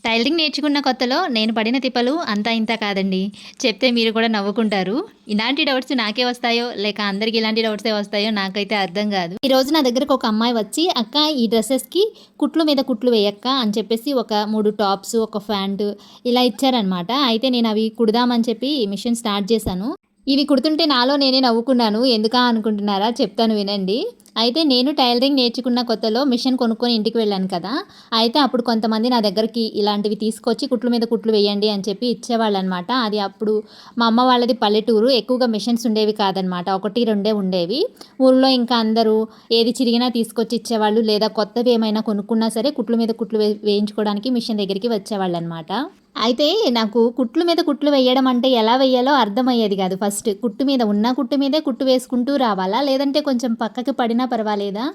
Tailoring నేర్చుకున్న కొత్తలో నేను పడిన తిప్పలు అంతా ఇంత కాదండి. చెప్తే మీరు కూడా నవ్వుకుంటారు. ఇలాంటి డౌట్స్ నాకే వస్తాయో, లేక అందరికి ఇలాంటి డౌట్సే వస్తాయో నాకైతే అర్థం కాదు. ఈరోజు నా దగ్గరకు ఒక అమ్మాయి వచ్చి, "అక్క, ఈ డ్రెస్సెస్‌కి కుట్లు మీద కుట్లు వేయక్క" అని చెప్పేసి ఒక 3 టాప్స్, ఒక ప్యాంటు ఇలా ఇచ్చారనమాట. అయితే నేను అవి కుడదామని చెప్పి మిషన్ స్టార్ట్ చేశాను. ఇవి కుడుతుంటే నాలో నేనే నవ్వుకున్నాను. ఎందుకా అనుకుంటున్నారా? చెప్తాను వినండి. అయితే నేను టైలరింగ్ నేర్చుకున్న కొత్తలో మిషన్ కొనుక్కొని ఇంటికి వెళ్ళాను కదా! అయితే అప్పుడు కొంతమంది నా దగ్గరికి ఇలాంటివి తీసుకొచ్చి కుట్ల మీద కుట్లు వేయండి అని చెప్పి ఇచ్చేవాళ్ళనమాట. అది అప్పుడు మా అమ్మ వాళ్ళది పల్లెటూరు. ఎక్కువగా మిషన్స్ ఉండేవి కాదనమాట. 1, 2 ఉండేవి. ఊర్లో ఇంకా అందరూ ఏది చిరిగినా తీసుకొచ్చి ఇచ్చేవాళ్ళు. లేదా కొత్తవి ఏమైనా కొనుక్కున్నా సరే కుట్ల మీద కుట్లు వేయించుకోవడానికి మిషన్ దగ్గరికి వచ్చేవాళ్ళనమాట. అయితే నాకు కుట్లు మీద కుట్లు వేయడం అంటే ఎలా వేయాలో అర్థమయ్యేది కాదు ఫస్ట్. కుట్టు మీద ఉన్న కుట్టు మీదే కుట్టు వేసుకుంటూ రావాలా? లేదంటే కొంచెం పక్కకి పడినా పర్వాలేదా?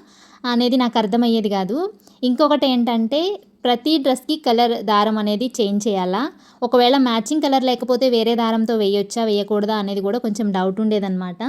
అనేది నాకు అర్థమయ్యేది కాదు. ఇంకొకటేంటంటే ప్రతి డ్రెస్‌కి కలర్ దారం అనేది చేంజ్ చేయాలా? ఒకవేళ మ్యాచింగ్ కలర్ లేకపోతే వేరే దారంతో వేయొచ్చా? వేయకూడదా? అనేది కూడా కొంచెం డౌట్ ఉండేదనమాట.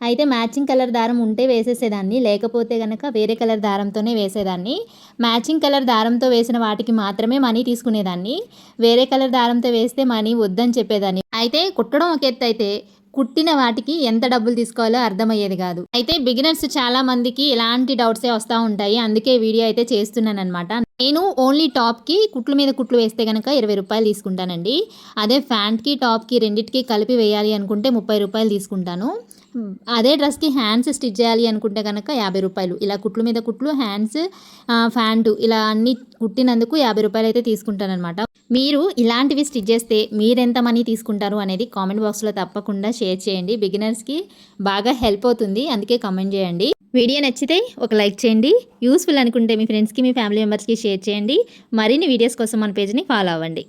అయితే మ్యాచింగ్ కలర్ దారం ఉంటే వేసేసేదాన్ని. లేకపోతే గనక వేరే కలర్ దారంతోనే వేసేదాన్ని. మ్యాచింగ్ కలర్ దారంతో వేసిన వాటికి మాత్రమే మనీ తీసుకునేదాన్ని. వేరే కలర్ దారంతో వేస్తే మనీ వద్దని చెప్పేదాన్ని. అయితే కుట్టడం ఒక ఎత్తయితే కుట్టిన వాటికి ఎంత డబ్బులు తీసుకోవాలో అర్థమయ్యేది కాదు. అయితే బిగినర్స్ చాలా మందికి ఇలాంటి డౌట్సే వస్తూ ఉంటాయి. అందుకే వీడియో అయితే చేస్తున్నాననమాట. నేను ఓన్లీ టాప్‌కి కుట్ల మీద కుట్లు వేస్తే గనక రూ. 20 తీసుకుంటానండి. అదే ప్యాంట్‌కి, టాప్‌కి రెండిటికి కలిపి వేయాలి అనుకుంటే రూ. 30 తీసుకుంటాను. అదే డ్రెస్‌కి హ్యాండ్స్ స్టిచ్ చేయాలి అనుకుంటే గనక రూ. 50. ఇలా కుట్ల మీద కుట్లు, హ్యాండ్స్, ప్యాంటు ఇలా అన్నీ కుట్టినందుకు రూ. 50 అయితే తీసుకుంటాననమాట. మీరు ఇలాంటివి స్టిచ్ చేస్తే మీరెంత మనీ తీసుకుంటారు అనేది కామెంట్ బాక్స్‌లో తప్పకుండా షేర్ చేయండి. బిగినర్స్‌కి బాగా హెల్ప్ అవుతుంది. అందుకే కామెంట్ చేయండి. వీడియో నచ్చితే ఒక లైక్ చేయండి. యూస్‌ఫుల్ అనుకుంటే మీ ఫ్రెండ్స్‌కి, మీ ఫ్యామిలీ మెంబర్స్‌కి షేర్ చేయండి. మరిన్ని వీడియోస్ కోసం మన పేజ్‌ని ఫాలో అవ్వండి.